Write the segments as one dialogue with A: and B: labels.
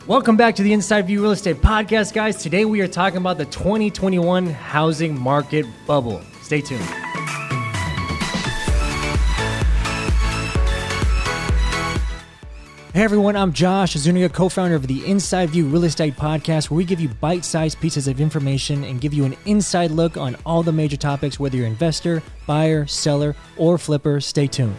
A: Welcome back to the Inside View Real Estate Podcast, guys. Today we are talking about the 2021 housing market bubble. Stay tuned. Hey everyone, I'm Josh Zuniga, co-founder of the Inside View Real Estate Podcast, where we give you bite-sized pieces of information and give you an inside look on all the major topics, whether you're an investor, buyer, seller, or flipper. Stay tuned.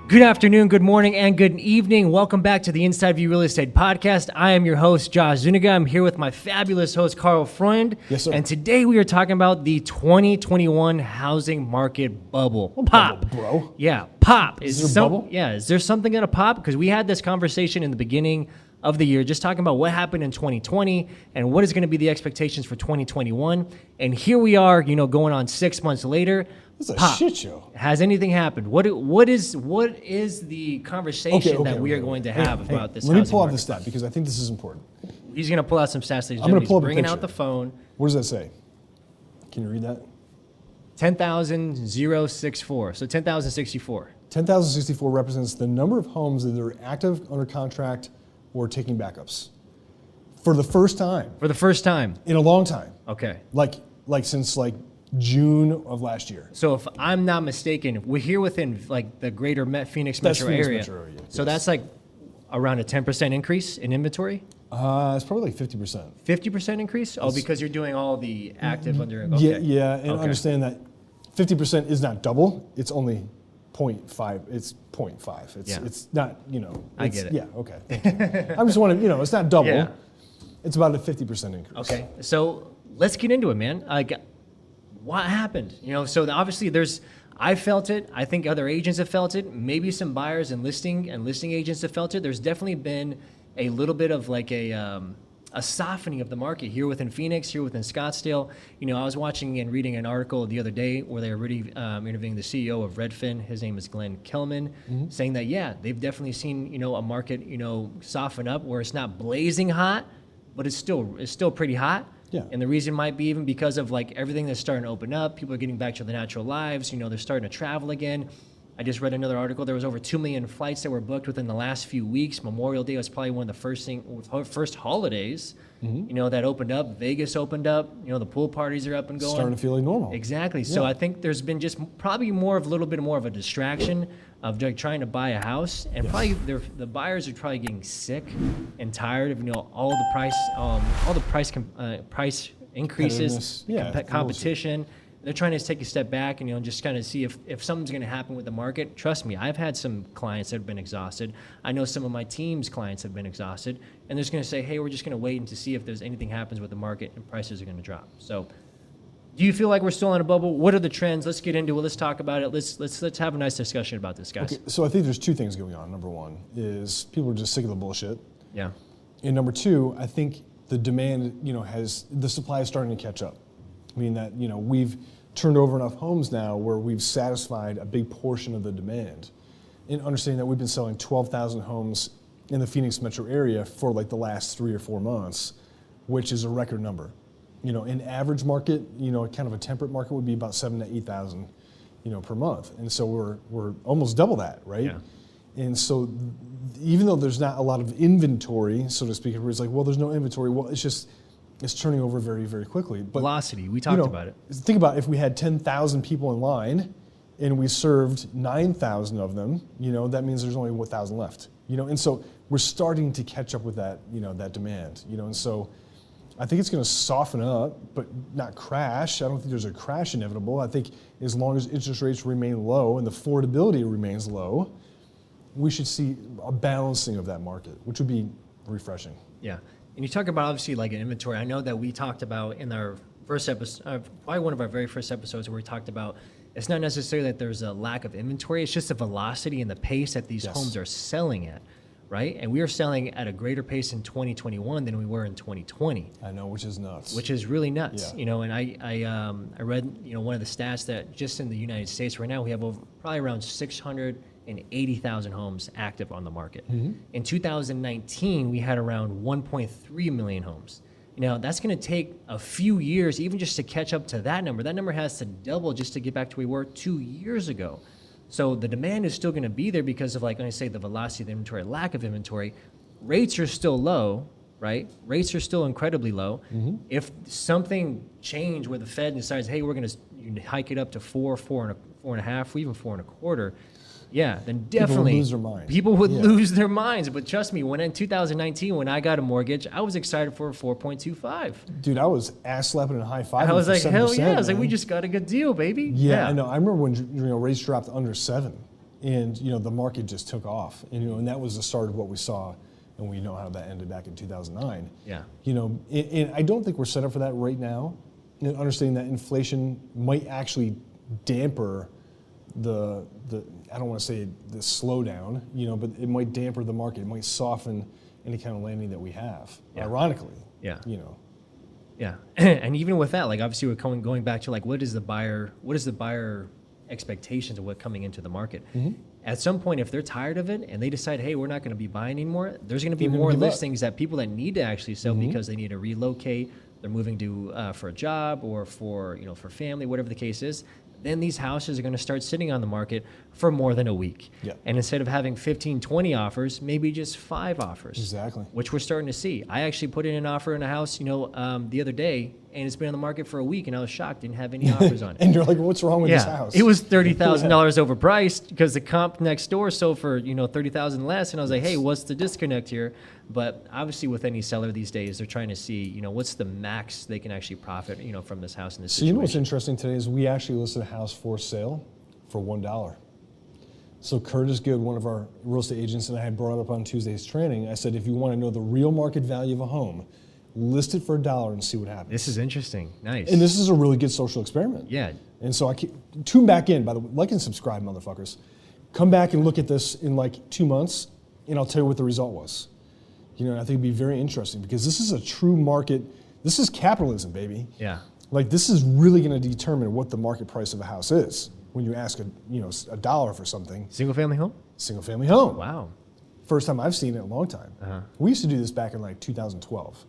A: Good afternoon, good morning, and good evening. Welcome back to the Inside View Real Estate Podcast. I am your host, Josh Zuniga. I'm here with my fabulous host, Carl Freund.
B: Yes, sir.
A: And today we are talking about the 2021 housing market bubble. Pop.
B: Bubble, bro.
A: Yeah, pop.
B: Is there a bubble?
A: Yeah, is there something going to pop? Because we had this conversation in the beginning of the year, just talking about what happened in 2020 and what is going to be the expectations for 2021. And here we are, going on 6 months later.
B: This is a
A: Pop.
B: shit show.
A: Has anything happened? What is the conversation that we are going to have about this?
B: Let me pull out
A: housing
B: the stat because I think this is important.
A: market? He's going to pull out some stats.
B: I'm going to pull up a
A: bringing
B: picture.
A: out the phone.
B: What does that say? Can you read that?
A: 10,064. So 10,064.
B: 10,064 represents the number of homes that are active, under contract, or taking backups for the first time
A: For the first time.
B: in a long time,
A: Okay.
B: like since June of last year.
A: So if I'm not mistaken, we're here within the greater Phoenix
B: That's
A: metro
B: Phoenix
A: area.
B: metro area,
A: So
B: yes.
A: that's around a 10% increase in inventory?
B: It's probably 50%.
A: 50% increase? Oh, because you're doing all the active under.
B: Yeah,
A: Okay.
B: yeah, and
A: Okay.
B: understand that 50% is not double. It's only 0.5. It's 0.5. It's not,
A: I get it.
B: Yeah, okay. Thank you. I just want to, it's not double.
A: Yeah.
B: It's about a 50% increase.
A: Okay, so let's get into it, man. What happened? So obviously I felt it. I think other agents have felt it. Maybe some buyers and listing agents have felt it. There's definitely been a little bit of a softening of the market here within Phoenix, here within Scottsdale. I was watching and reading an article the other day where they were really interviewing the CEO of Redfin. His name is Glenn Kelman, saying that, they've definitely seen, a market, soften up where it's not blazing hot, but it's still pretty hot.
B: Yeah.
A: And the reason might be even because of everything that's starting to open up. People are getting back to their natural lives. They're starting to travel again. I just read another article. There was over 2 million flights that were booked within the last few weeks. Memorial Day was probably one of the first holidays, that opened up. Vegas opened up. The pool parties are up and going.
B: Starting to feel like normal.
A: Exactly.
B: Yeah.
A: So I think there's been just probably a little bit more of a distraction of trying to buy a house, and probably the buyers are probably getting sick and tired of all the price increases,
B: Competitiveness.
A: competition. They're trying to take a step back and just kind of see if something's going to happen with the market. Trust me, I've had some clients that have been exhausted. I know some of my team's clients have been exhausted, and they're just going to say, hey, we're just going to wait and to see if there's anything happens with the market and prices are going to drop. So do you feel like we're still in a bubble? What are the trends? Let's get into it. Let's talk about it. Let's have a nice discussion about this, guys.
B: Okay, so I think there's two things going on. Number one is people are just sick of the bullshit.
A: Yeah.
B: And number two, I think the demand, the supply is starting to catch up. Meaning that, we've turned over enough homes now where we've satisfied a big portion of the demand. And understanding that we've been selling 12,000 homes in the Phoenix metro area for the last 3 or 4 months, which is a record number. In average market, kind of a temperate market would be about 7,000 to 8,000, per month. And so we're almost double that, right?
A: Yeah.
B: And so even though there's not a lot of inventory, so to speak, it's there's no inventory. Well, it's turning over very, very quickly. But,
A: Velocity, we talked about it.
B: Think about if we had 10,000 people in line and we served 9,000 of them, that means there's only 1,000 left. And so we're starting to catch up with that, that demand. And so I think it's going to soften up, but not crash. I don't think there's a crash inevitable. I think as long as interest rates remain low and the affordability remains low, we should see a balancing of that market, which would be refreshing.
A: Yeah. And you talk about obviously an inventory. I know that we talked about in our first episode, probably one of our very first episodes, where we talked about it's not necessarily that there's a lack of inventory. It's just the velocity and the pace that these homes are selling at, right? And we are selling at a greater pace in 2021 than we were in 2020.
B: I know, which is nuts.
A: Which is really nuts,
B: Yeah.
A: And I read, one of the stats that just in the United States right now we have probably around 680,000 homes active on the market. In 2019, we had around 1.3 million homes. That's going to take a few years even just to catch up to that number. That number has to double just to get back to where we were 2 years ago. So the demand is still going to be there because of, like, when I say the velocity of the inventory, lack of inventory, rates are still low, right? Rates are still incredibly low. If something changed where the Fed decides, hey, we're going to hike it up to 4.5, or even 4.25, yeah, then definitely
B: lose their minds.
A: people would
B: Yeah.
A: lose their minds. But trust me, when in 2019, when I got a mortgage, I was excited for a 4.25.
B: Dude, I was ass slapping and high fiving.
A: I was
B: for
A: like, hell yeah! I was like,
B: man.
A: we just got a good deal, baby.
B: Yeah, I know. I remember when rates dropped under 7, and the market just took off, and that was the start of what we saw, and we know how that ended back in 2009.
A: Yeah.
B: And I don't think we're set up for that right now. Understanding that inflation might actually damper the I don't want to say the slowdown, but it might damper the market. It might soften any kind of landing that we have.
A: Yeah.
B: Ironically.
A: Yeah.
B: You know.
A: Yeah, and even with that, like, obviously we're going back to, like, what is the buyer expectations of what coming into the market. At some point, if they're tired of it and they decide, hey, we're not going to be buying anymore, there's going to be
B: They're gonna
A: more
B: give up.
A: listings that people that need to actually sell because they need to relocate, they're moving to for a job or for for family, whatever the case is. Then these houses are going to start sitting on the market for more than a week.
B: Yeah.
A: And instead of having 15, 20 offers, maybe just 5 offers.
B: Exactly.
A: Which we're starting to see. I actually put in an offer in a house, the other day, and it's been on the market for a week, and I was shocked, didn't have any offers on it.
B: And you're like, what's wrong with this house?
A: It was $30,000 overpriced because the comp next door sold for $30,000 less, and I was like, hey, what's the disconnect here? But obviously, with any seller these days, they're trying to see what's the max they can actually profit from this house in this
B: So
A: situation.
B: what's interesting today is we actually listed a house for sale for $1. So Curtis Good, one of our real estate agents, and I had brought up on Tuesday's training, I said, if you want to know the real market value of a home, list it for $1 and see what happens.
A: This is interesting. Nice.
B: And this is a really good social experiment.
A: Yeah.
B: And so tune back in, by the way, like and subscribe, motherfuckers. Come back and look at this in like 2 months, and I'll tell you what the result was. And I think it'd be very interesting because this is a true market. This is capitalism, baby.
A: Yeah.
B: Like, this is really going to determine what the market price of a house is when you ask a dollar for something.
A: Single family home?
B: Single family home.
A: Wow.
B: First time I've seen it in a long time. We used to do this back in like 2012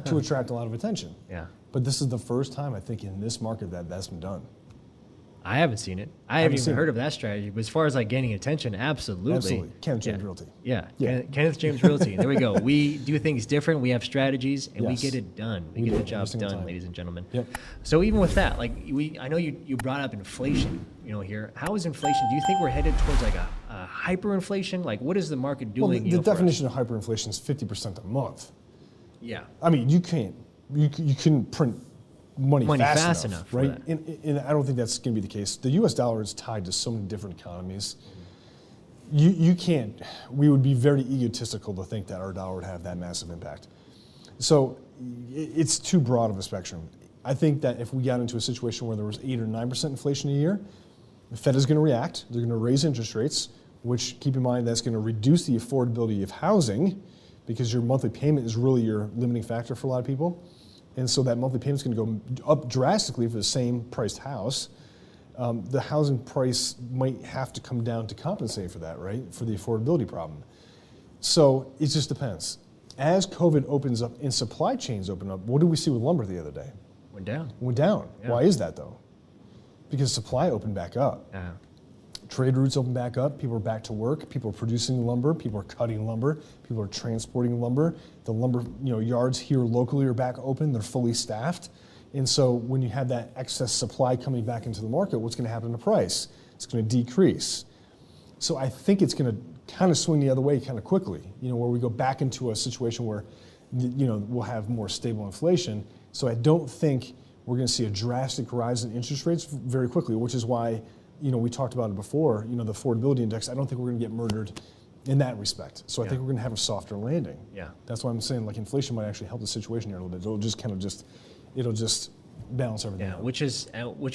B: to attract a lot of attention.
A: Yeah.
B: But this is the first time, I think, in this market that's been done.
A: I haven't seen it. I haven't even heard of that strategy. But as far as like gaining attention, absolutely.
B: Absolutely. Kenneth James Realty.
A: Yeah.
B: Yeah.
A: Kenneth James Realty. There we go. We do things different. We have strategies, and we
B: Yes.
A: get it done. We
B: We
A: get
B: do,
A: the job
B: every single
A: done,
B: time.
A: ladies and gentlemen.
B: Yep.
A: So even with that, like I know you brought up inflation. Here, how is inflation? Do you think we're headed towards like a hyperinflation? Like, what is the market
B: Well,
A: doing?
B: the
A: for us?
B: definition of hyperinflation is 50% a month.
A: Yeah.
B: I mean, you couldn't print money fast enough,
A: for
B: right?
A: that.
B: And I don't think that's going to be the case. The U.S. dollar is tied to so many different economies. You can't. We would be very egotistical to think that our dollar would have that massive impact. So it's too broad of a spectrum. I think that if we got into a situation where there was 8 or 9% inflation a year, the Fed is going to react. They're going to raise interest rates, which, keep in mind, that's going to reduce the affordability of housing because your monthly payment is really your limiting factor for a lot of people. And so that monthly payment is going to go up drastically for the same priced house. The housing price might have to come down to compensate for that, right? For the affordability problem. So it just depends. As COVID opens up and supply chains open up, what did we see with lumber the other day?
A: Went down.
B: Went down.
A: Yeah.
B: Why is that though? Because supply opened back up. Trade routes opened back up. People are back to work. People are producing lumber. People are cutting lumber. People are transporting lumber. The lumber yards here locally are back open. They're fully staffed. And so when you have that excess supply coming back into the market, what's going to happen to price? It's going to decrease. So I think it's going to kind of swing the other way kind of quickly, where we go back into a situation where we'll have more stable inflation. So I don't think we're going to see a drastic rise in interest rates very quickly, which is why we talked about it before, the affordability index. I don't think we're going to get murdered in that respect. So I think we're going to have a softer landing.
A: Yeah.
B: That's why I'm saying like inflation might actually help the situation here a little bit. It'll just balance everything out.
A: Which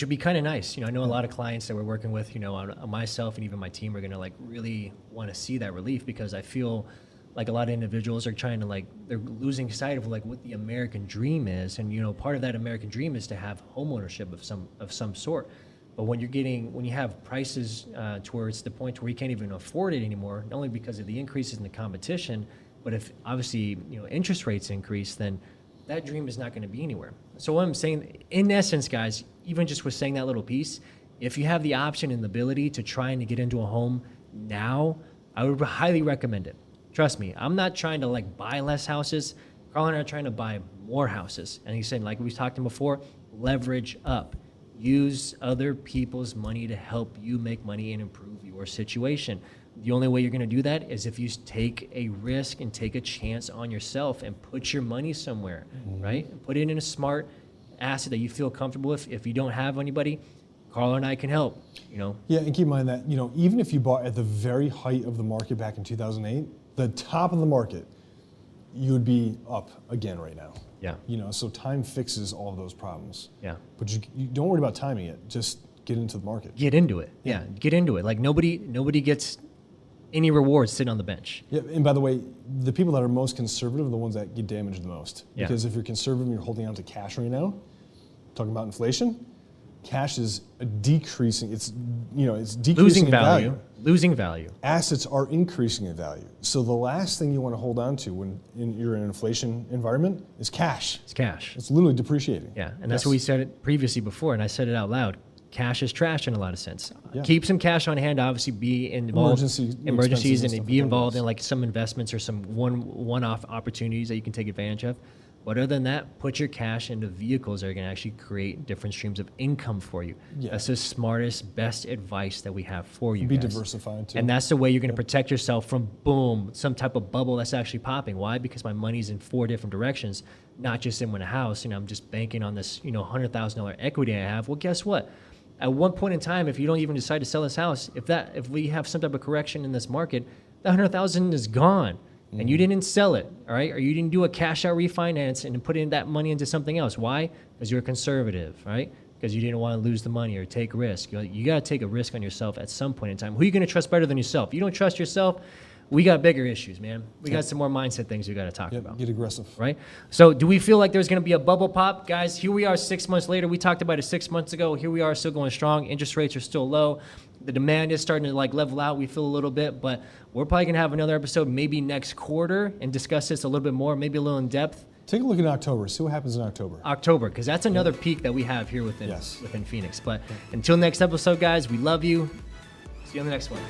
A: would be kind of nice. I know a lot of clients that we're working with, on myself and even my team are going to like really want to see that relief because I feel like a lot of individuals are trying to they're losing sight of like what the American dream is. And, part of that American dream is to have home ownership of some sort. But when you have prices towards the point where you can't even afford it anymore, not only because of the increases in the competition, but if obviously, interest rates increase, then that dream is not going to be anywhere. So what I'm saying, in essence, guys, even just with saying that little piece, if you have the option and the ability to try and get into a home now, I would highly recommend it. Trust me, I'm not trying to like buy less houses. Carl and I are trying to buy more houses. And he's saying, like we talked to him before, leverage up. Use other people's money to help you make money and improve your situation. The only way you're going to do that is if you take a risk and take a chance on yourself and put your money somewhere, right? And put it in a smart asset that you feel comfortable with. If you don't have anybody, Carl and I can help, you know.
B: Yeah, and keep in mind that, you know, even if you bought at the very height of the market back in 2008, the top of the market, you would be up again right now.
A: Yeah.
B: You know, so time fixes all of those problems.
A: Yeah.
B: But you don't worry about timing it. Just get into the market.
A: Get into it. Yeah, get into it. Like nobody gets any rewards sitting on the bench.
B: Yeah, and by the way, the people that are most conservative are the ones that get damaged the most.
A: Yeah.
B: Because if you're conservative and you're holding on to cash right now, talking about inflation, cash is decreasing. It's, you know, it's decreasing
A: Losing
B: in
A: value. Losing value.
B: Assets are increasing in value. So the last thing you want to hold on to when you're in an inflation environment is cash.
A: It's cash.
B: It's literally depreciating.
A: Yeah, and that's what we said it previously before, and I said it out loud. Cash is trash in a lot of sense.
B: Yeah.
A: Keep some cash on hand. Obviously, be involved emergencies
B: expenses
A: and be involved
B: like
A: in like some investments or some one-off opportunities that you can take advantage of. But other than that, put your cash into vehicles that are going to actually create different streams of income for you.
B: Yeah.
A: That's the smartest, best advice that we have for you.
B: Be
A: guys.
B: diversified too.
A: And that's the way you're going to protect yourself from boom, some type of bubble that's actually popping. Why? Because my money's in 4 different directions, not just in one house. And I'm just banking on this, you know, $100,000 equity I have. Well, guess what? At one point in time, if you don't even decide to sell this house, if we have some type of correction in this market, that $100,000 is gone. And you didn't sell it, all right? Or you didn't do a cash out refinance and put in that money into something else. Why? Because you're conservative, right? Because you didn't want to lose the money or take risk. You got to take a risk on yourself at some point in time. Who are you going to trust better than yourself? You don't trust yourself, we got bigger issues, man. We got some more mindset things we got to talk about.
B: Get aggressive.
A: Right? So do we feel like there's going to be a bubble pop? Guys, here we are 6 months later. We talked about it 6 months ago. Here we are still going strong. Interest rates are still low. The demand is starting to like level out. We feel a little bit, but we're probably going to have another episode maybe next quarter and discuss this a little bit more, maybe a little in depth.
B: Take a look at October. See what happens in October.
A: October, because that's another peak that we have here within
B: Yes.
A: Phoenix. But until next episode, guys, we love you. See you on the next one.